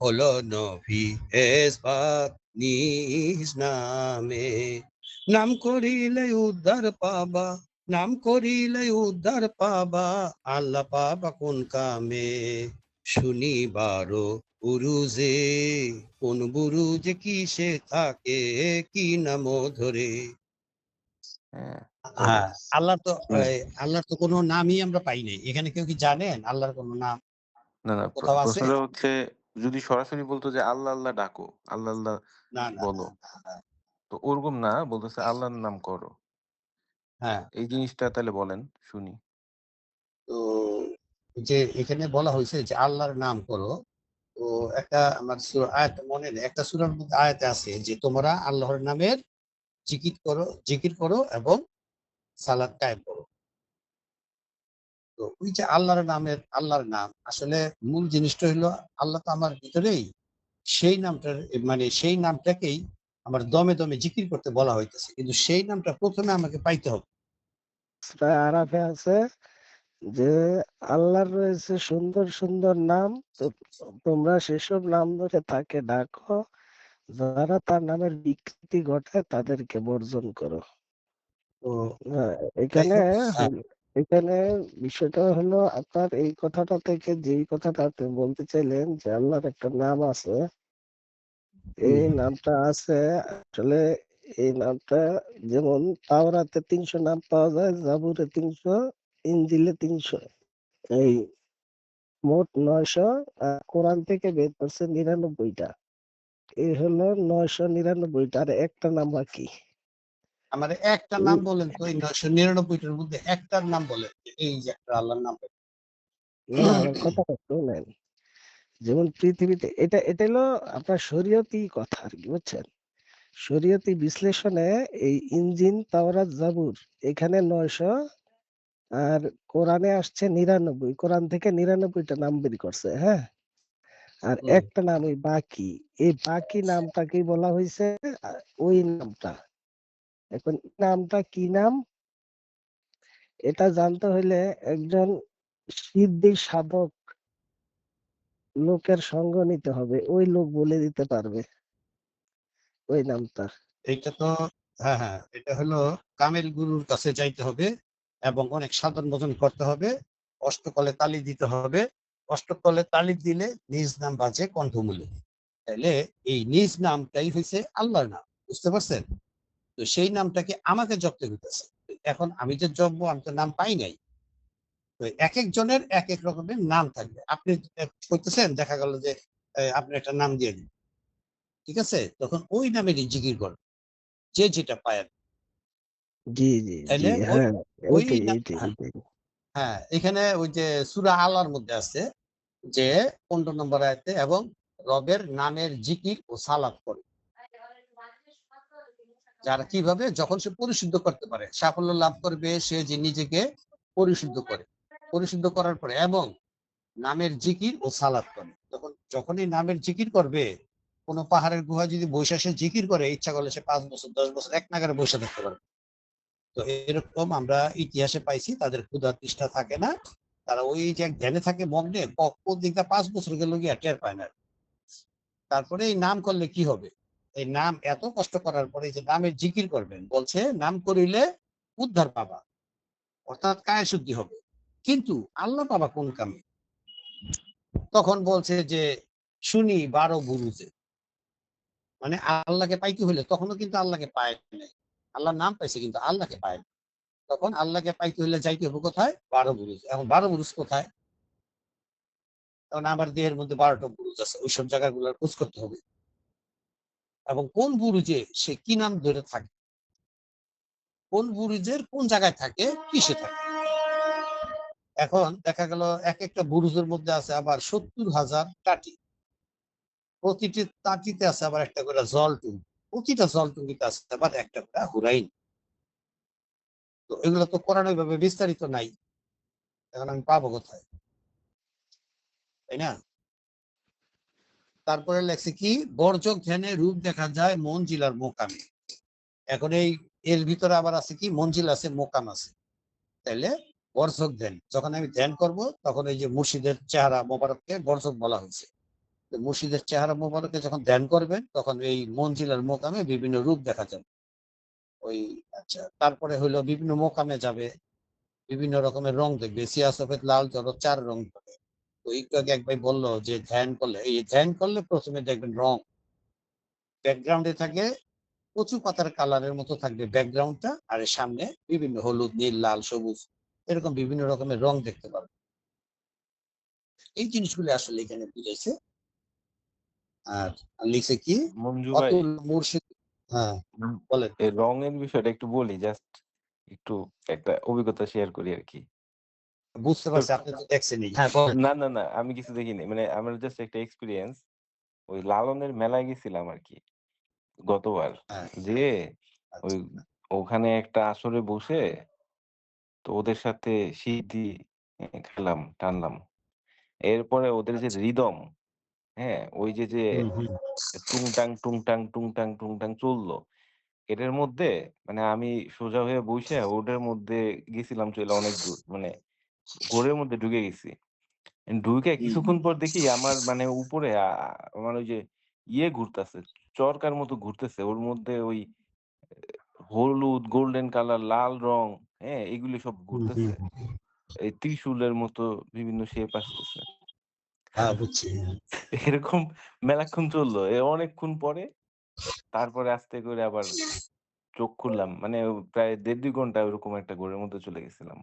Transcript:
হলো নবী এসবাত নিজ নামে, নাম করিলে উদ্ধার পাবা, নাম করিলে উদ্ধার পাবা, আল্লাহ পাবা কোন কামে। শুনিবারো বুরুজে, কোন বুরুজে কিসে থাকে, কি নাম ধরে। হ্যাঁ হ্যাঁ, আল্লাহ তো হুম। আল্লাহর তো কোনো নামই আমরা পাই নাই। এখানে কেউ কি জানেন আল্লাহর কোনো নাম না না কোথাও আছে? প্রশ্নটা হচ্ছে যদি সরাসরি বলতো যে আল্লাহ আল্লাহ ডাকো, আল্লাহ আল্লাহ না, না, না, বলো, না, না। তো ওরকম না, বলতেছে আল্লাহর নাম করো। হ্যাঁ, এই জিনিসটা তাহলে বলেন শুনি। তো যে এখানে বলা হয়েছে যে আল্লাহর নাম করো। তো একটা আমার আয়াত মনে নেই, একটা সূরার মধ্যে আয়াতে আছে যে তোমরা আল্লাহর নামের জিকির করো এবং সালাত কায়েম করো। তো ওই যে আল্লাহর নাম আসলে মূল জিনিসটা হলো আল্লাহ তো আমার ভিতরেই, সেই নামটার মানে সেই নামটাকেই আমার দমে দমে জিকির করতে বলা হইতেছে, কিন্তু সেই নামটা প্রথমে আমাকে পাইতে হবে। সূরা আরাফে আছে যে আল্লাহর রয়েছে সুন্দর সুন্দর নাম, তো তোমরা সেসব নাম ধরে তাকে ডাকো, যারা তার নামের বিকৃতি ঘটায় তাদেরকে বর্জন করো। তো হ্যাঁ, যাই এখানে হোক, হ্যাঁ, এখানে বিষয়টা হলো আপনার এই কথাটা থেকে যেই কথাটা আপনি বলতে চাইলেন যে আল্লাহর একটা নাম আছে, এই নামটা আছে আসলে, এই নামটা যেমন তাওরাতে 300 নাম পাওয়া যায়, জাবুরে 300, ইনজিলে 300, এই মোট 900, আর কোরআন থেকে বের করছে 99টা। এই হলো 999টা, আর একটা নাম বাকি। আমার একটা নাম বলেন তো, এই 999টার মধ্যে একটার নাম বলেন যে এই যে একটা আল্লাহর নাম। না, আমার কথাটা শুনেন। যেমন পৃথিবীতে এটা এটা হলো আপনার শরীয়তি কথা আর কি, বুঝছেন? শরীয়তি বিশ্লেষণে এই ইঞ্জিন, তাওরাত, জাবুর এখানে 900, আর কোরআনে আসছে 99, কোরআন থেকে 99টা নাম বের করছে, হ্যাঁ। আর হুম, একটা নাম ওই বাকি, এই বাকি নামটাকেই বলা হয়েছে ওই নামটা। এখন নামটা কি নাম, এটা জানতে হইলে একজন সিদ্ধি সাধক লোকের সঙ্গ নিতে হবে, ওই লোক বলে দিতে পারবে ওই নামটা। এইটা তো, হ্যাঁ, হ্যাঁ, এটা হলো কামেল গুরুর কাছে যাইতে হবে এবং অনেক সাধন ভজন করতে হবে, অষ্টকলে তালি দিতে হবে। অষ্টকলে তালি দিলে নিজ নাম বাজে কণ্ঠমূলে। তাইলে এই নিজ নামটাই হয়েছে আল্লাহর নাম, বুঝতে পারছেন? তো সেই নামটাকে আমাকে জপতে হইতেছে। এখন আমি যে জপবো, আমি তো নাম পাই নাই। তো এক একজনের এক এক রকমের নাম থাকবে। আপনি করতেছেন, দেখা গেল যে আপনি একটা নাম দিয়ে দিন, ঠিক আছে, তখন ওই নামেরই জিকির করেন, যে যেটা পায় আর কি। জি জি জি, তাইলে ওই হ্যাঁ, ওই এইটাই না- এইটাই হ্যাঁ, এইটাই। হ্যাঁ, এখানে ওই যে সূরা আলার মধ্যে আছে যে 15 নম্বর আয়াতে, এবং রবের নামের জিকির ও সালাত করে। যারা কিভাবে, যখন সে পরিশুদ্ধ করতে পারে, সাফল্য লাভ করবে সে যে নিজেকে পরিশুদ্ধ করে, পরিশুদ্ধ করার পরে এবং নামের জিকির ও সালাত করে। তখন যখনই নামের জিকির করবে, কোনো পাহাড়ের গুহা যদি বসে সে জিকির করে, ইচ্ছা করলে সে 5 বছর 10 বছর এক নাগারে বসে থাকতে পারবে। তো এরকম আমরা ইতিহাসে পাইছি, তাদের ক্ষুধা তৃষ্ণা থাকে না, তারা ওই যে ধ্যানে থাকে মগ্নে, কোন দিকটা 5 বছর গেল গিয়া টের পায় না। তারপরে এই নাম করলে কি হবে, এই নাম এত কষ্ট করার পরে যে নামের জিকির করবেন, বলছে নাম করিলে উদ্ধার পাবা, অর্থাৎ কায় শুদ্ধি হবে। কিন্তু আল্লাহ পাবা কোন কামে? তখন বলছে যে শুনি 12 বুরুজে, মানে আল্লাহকে পাইতে হইলে তখনও কিন্তু আল্লাহকে পায় নাই। আল্লাহর নাম পাইছে কিন্তু আল্লাহকে পায় না। তখন আল্লাহকে পাইতে হইলে যাইতে হবে কোথায়? 12 বুরুজ। এখন 12 বুরুজ কোথায়? তখন আমার দেহের মধ্যে 12টা বুরুজ আছে, ওইসব জায়গাগুলোর খোঁজ করতে হবে, এবং কোন বুরুজে সে কি নাম ধরে থাকে, কোন বুরুজের কোন জায়গায় থাকে, কিসে থাকে। এখন দেখা গেল এক একটা বুরুজের মধ্যে আছে আবার 70,000 টাটি, প্রতিটি তাঁতিতে আছে আবার একটা করে জলটুঙ্গি, প্রতিটা জলটুঙ্গিতে আছে আবার একটা করে হুরাইন। তো এগুলো তো কোরআনে ভাবে বিস্তারিত নাই, এখন আমি পাবো কোথায়, তাই না? তারপরে লেখছে কি, বর্জক ধ্যানে রূপ দেখা যায় মঞ্জিলার মোকামে। এখন এই এর ভিতরে আবার আছে কি, মঞ্জিল আছে, মোকাম আছে। তাইলে বর্জক ধ্যান, যখন আমি ধ্যান করব তখন এই যে মুর্শিদের চেহারা মোবারককে বর্জক বলা হয়েছে। তো মুর্শিদের চেহারা মোবারকে যখন ধ্যান করবেন তখন এই মঞ্জিলার মোকামে বিভিন্ন রূপ দেখা যাবে। ওই আচ্ছা, তারপরে হইলো বিভিন্ন মোকামে যাবে, বিভিন্ন রকমের রং দেখবে। সিয়া, সফেদ, লাল, জরদ ৪ রং থাকে। তো একটু আগে এক ভাই বলল যে ধ্যান করলে ১ম এ দেখবেন রং। ব্যাকগ্রাউন্ডে থাকে কচু পাতার কালারের মতো থাকবে ব্যাকগ্রাউন্ডটা, আর এর সামনে বিভিন্ন হলুদ, নীল, লাল, সবুজ এরকম বিভিন্ন রকমের রং দেখতে পারবেন। এই জিনিসগুলো আসলে এখানে বুঝাইছে। আর লিখছে কি মঞ্জু ভাই, অতুল মুর্শিদ। হ্যাঁ, উম, বলেন। এই রঙের বিষয়টা একটু বলি, জাস্ট একটু একটা অভিজ্ঞতা শেয়ার করি আর কি। বুঝতে পারছি, আপনি তো দেখছেনই। হ্যাঁ, বলেন। না না না, আমি কিছু দেখিনি, মানে আমার জাস্ট একটা এক্সপিরিয়েন্স। ওই লালনের মেলায় গেছিলাম আর কি গতবার, হ্যাঁ, যে ওই আচ্ছা, ওখানে একটা আসরে বসে, তো ওদের সাথে সিদ্ধি খেলাম, টানলাম। এরপরে ওদের যে আচ্ছা। রিদম, হ্যাঁ, ওই যে যে হুম, হুম। টুংটাং টুংটাং টুংটাং টুংটাং চললো, এটার মধ্যে মানে আমি সোজা হয়ে বইসা ওটার মধ্যে গেছিলাম, চলে অনেক দূর, মানে ঘোরের মধ্যে ঢুকে গেছি। ঢুকে হুম, কিছুক্ষণ পর দেখি আমার মানে উপরে আমার ওই যে ঘুরতাছে, চরকার মতো ঘুরতেছে। ওর মধ্যে ওই হলুদ, গোল্ডেন কালার, লাল রং, হ্যাঁ? এগুলি সব হুম, হুম, ঘুরতেছে। হুম। এই ত্রিশূলের মতো বিভিন্ন শেপ আসতেছে। হ্যাঁ, বুঝছি। হ্যাঁ। এরকম মেলাক্ষণ চললো। অনেকক্ষণ পরে তারপরে আস্তে করে আবার চোখ খুললাম। মানে প্রায় ১.৫-২ ঘন্টা ওরকম একটা ঘোরের মধ্যে চলে গেছিলাম।